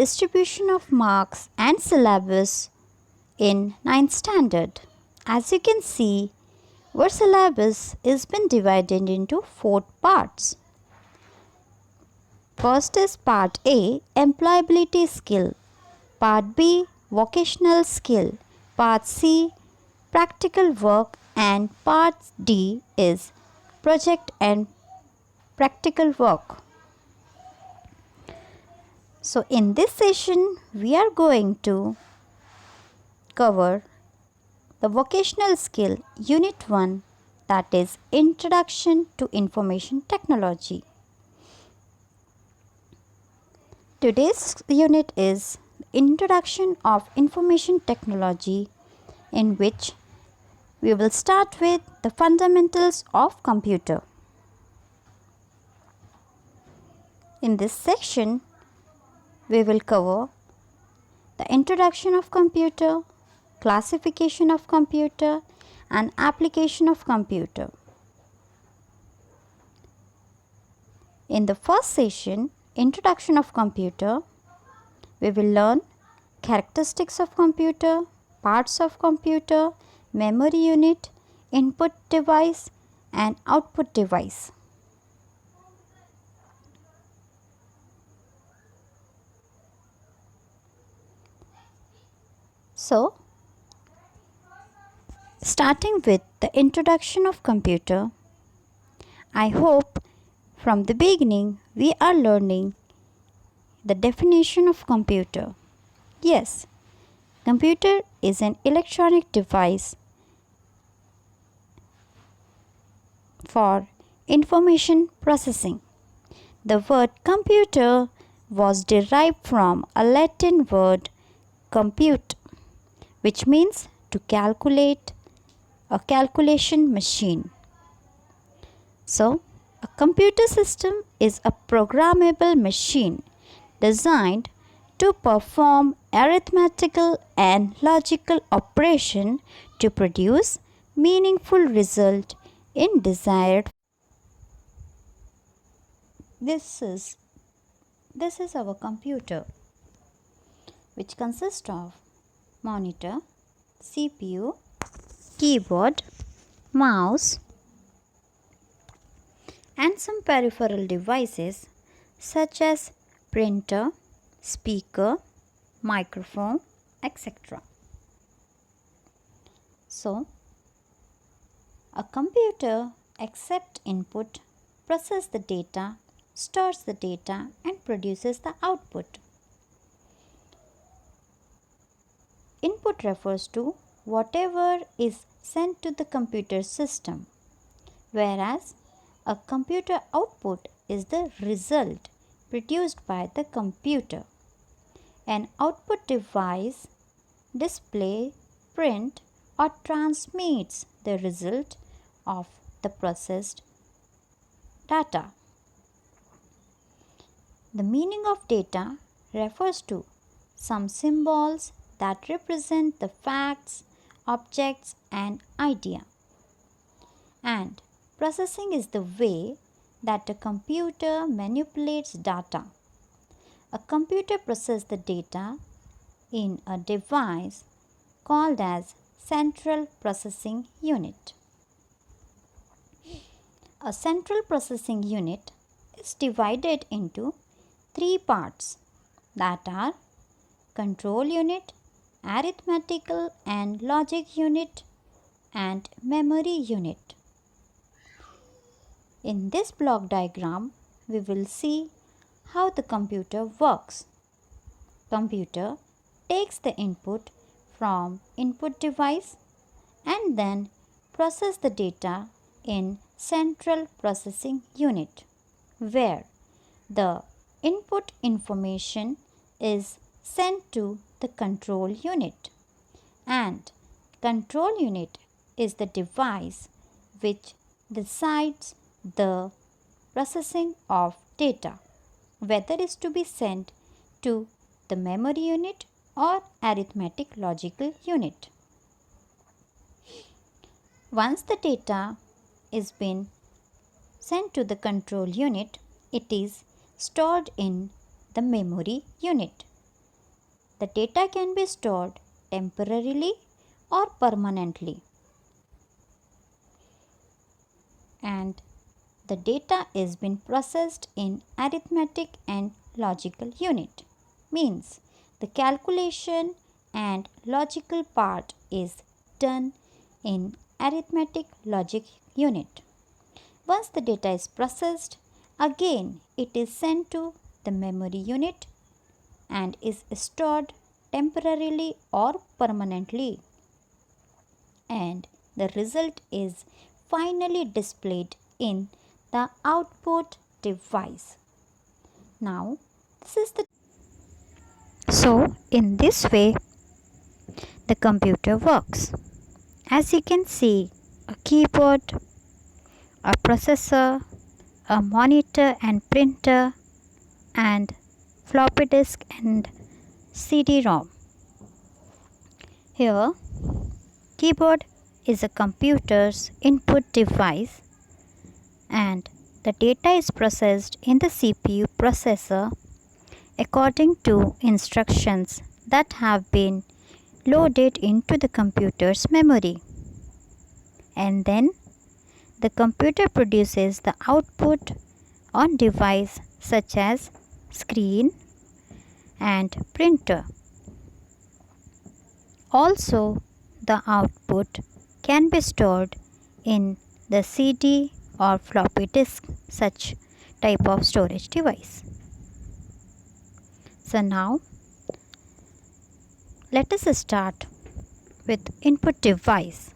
distribution of marks and syllabus in 9th standard. As you can see, our syllabus is been divided into 4 parts. First is part A, employability skill. Part B, vocational skill. Part C, practical work, and part D is project and practical work. So in this session we are going to cover the vocational skill unit 1, that is introduction to information technology. Today's unit is introduction of information technology, in which we will start with the fundamentals of computer. In this section, we will cover the introduction of computer, classification of computer, and application of computer. In the first session, introduction of computer, we will learn characteristics of computer, parts of computer, memory unit, input device, and output device. So, starting with the introduction of computer, I hope from the beginning we are learning the definition of computer. Yes, computer is an electronic device for information processing. The word computer was derived from a Latin word compute, which means to calculate, a calculation machine. So, a computer system is a programmable machine designed to perform arithmetical and logical operation to produce meaningful result in desired. This is our computer, which consists of monitor, CPU, keyboard, mouse, and some peripheral devices such as printer, speaker, microphone, etc. So, a computer accepts input, processes the data, stores the data, and produces the output. Input refers to whatever is sent to the computer system, whereas a computer output is the result produced by the computer. An output device displays, print, or transmits the result of the processed data. The meaning of data refers to some symbols that represent the facts, objects, and idea. And processing is the way that a computer manipulates data. A computer processes the data in a device called as central processing unit. A central processing unit is divided into 3 parts, that are control unit, arithmetical and logic unit, and memory unit. In this block diagram, we will see how the computer works. Computer takes the input from input device and then process the data in central processing unit, where the input information is sent to the control unit, and control unit is the device which decides the processing of data, whether it is to be sent to the memory unit or arithmetic logical unit. Once the data is been sent to the control unit, it is stored in the memory unit, The data can be stored temporarily or permanently. And the data is being processed in arithmetic and logical unit. Means the calculation and logical part is done in arithmetic logic unit. Once the data is processed, again it is sent to the memory unit and is stored temporarily or permanently. And the result is finally displayed in the output device. Now, this is the in this way the computer works. As you can see, a keyboard, a processor, a monitor and printer, and floppy disk and CD-ROM. Here, keyboard is a computer's input device and the data is processed in the CPU processor according to instructions that have been loaded into the computer's memory. And then the computer produces the output on device such as screen and printer. Also, the output can be stored in the CD or floppy disk, such type of storage device. So now let us start with input device.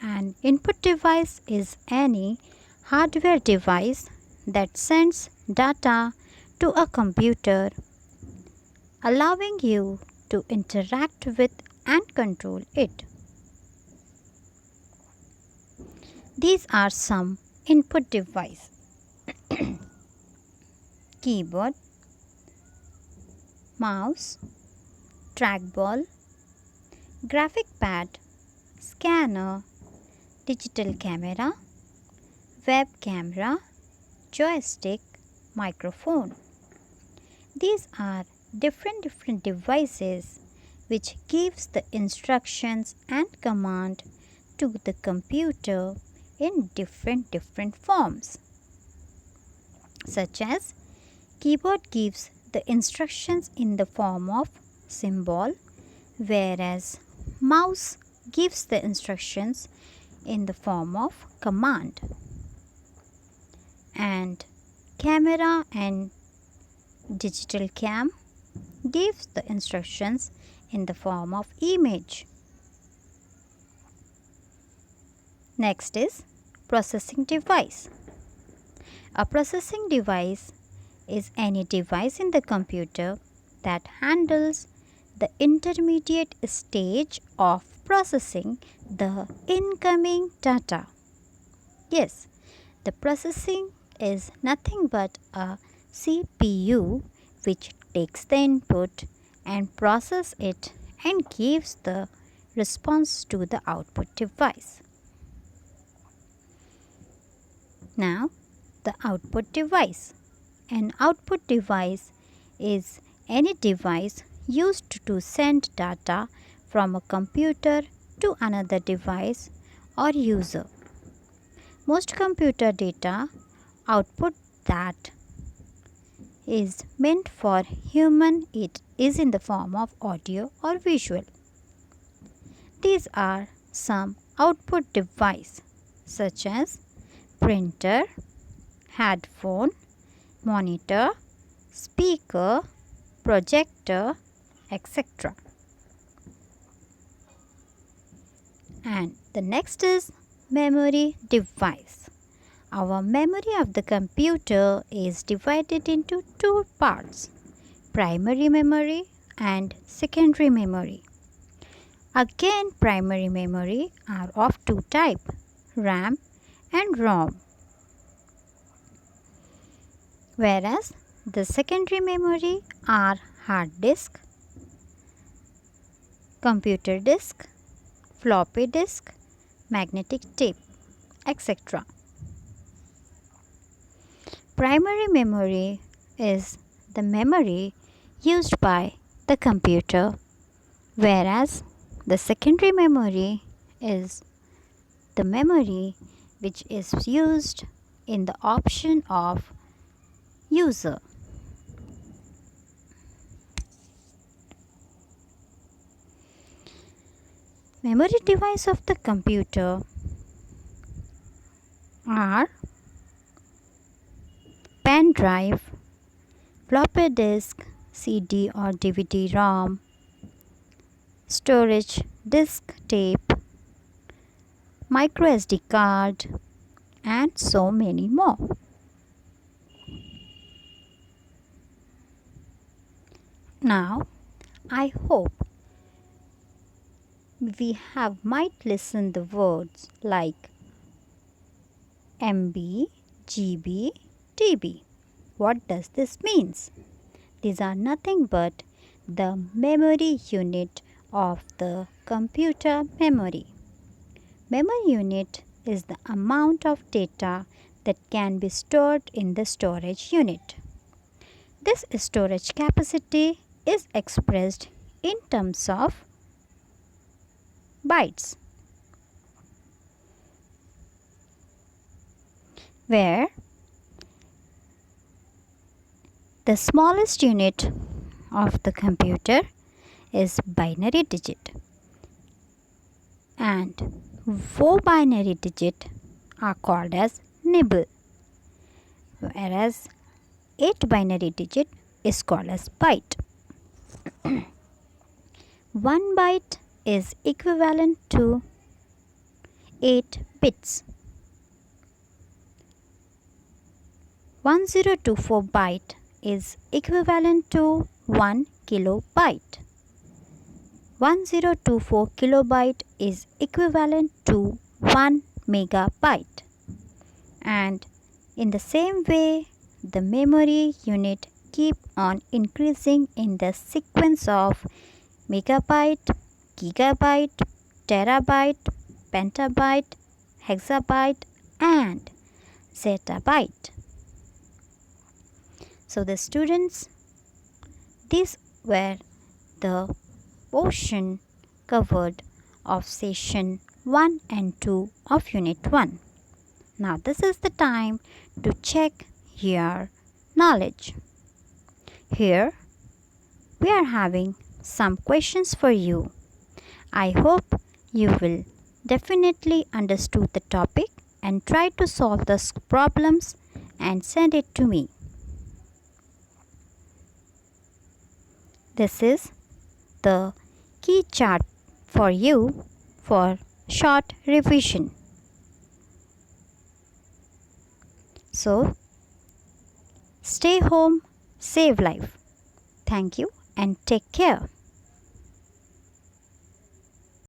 An input device is any hardware device that sends data to a computer, allowing you to interact with and control it. These are some input device. Keyboard, mouse, trackball, graphic pad, scanner, digital camera, web camera, joystick, microphone. These are different devices which gives the instructions and command to the computer in different forms. Such as keyboard gives the instructions in the form of symbol, whereas mouse gives the instructions in the form of command. And camera and digital cam gives the instructions in the form of image. Next is processing device. A processing device is any device in the computer that handles the intermediate stage of processing the incoming data. Yes, the processing is nothing but a CPU which takes the input and processes it and gives the response to the output device. Now, the output device. An output device is any device used to send data from a computer to another device or user. Most computer data output that is meant for human it is in the form of audio or visual. These are some output device such as printer, headphone, monitor, speaker, projector, etc. And the next is memory device. Our memory of the computer is divided into two parts, primary memory and secondary memory. Again, primary memory are of two types, RAM and ROM. Whereas the secondary memory are hard disk, computer disk, floppy disk, magnetic tape, etc. Primary memory is the memory used by the computer, whereas the secondary memory is the memory which is used in the option of user. Memory device of the computer are pen drive, floppy disk, CD or DVD-ROM, storage disk tape, micro SD card, and so many more. Now, I hope we might listen the words like MB, GB, TB. What does this means? These are nothing but the memory unit of the computer memory. Memory unit is the amount of data that can be stored in the storage unit. This storage capacity is expressed in terms of bytes, where the smallest unit of the computer is binary digit, and 4 binary digits are called as nibble, whereas 8 binary digit is called as byte. 1 byte is equivalent to 8 bits. 1024 byte is equivalent to 1 kilobyte. 1024 kilobyte is equivalent to 1 megabyte. And in the same way, the memory unit keep on increasing in the sequence of megabyte, gigabyte, terabyte, petabyte, hexabyte, and zettabyte. So the students, these were the portion covered of session 1 and 2 of unit 1. Now this is the time to check your knowledge. Here we are having some questions for you. I hope you will definitely understood the topic and try to solve the problems and send it to me. This is the key chart for you for short revision. So, stay home, save life. Thank you and take care.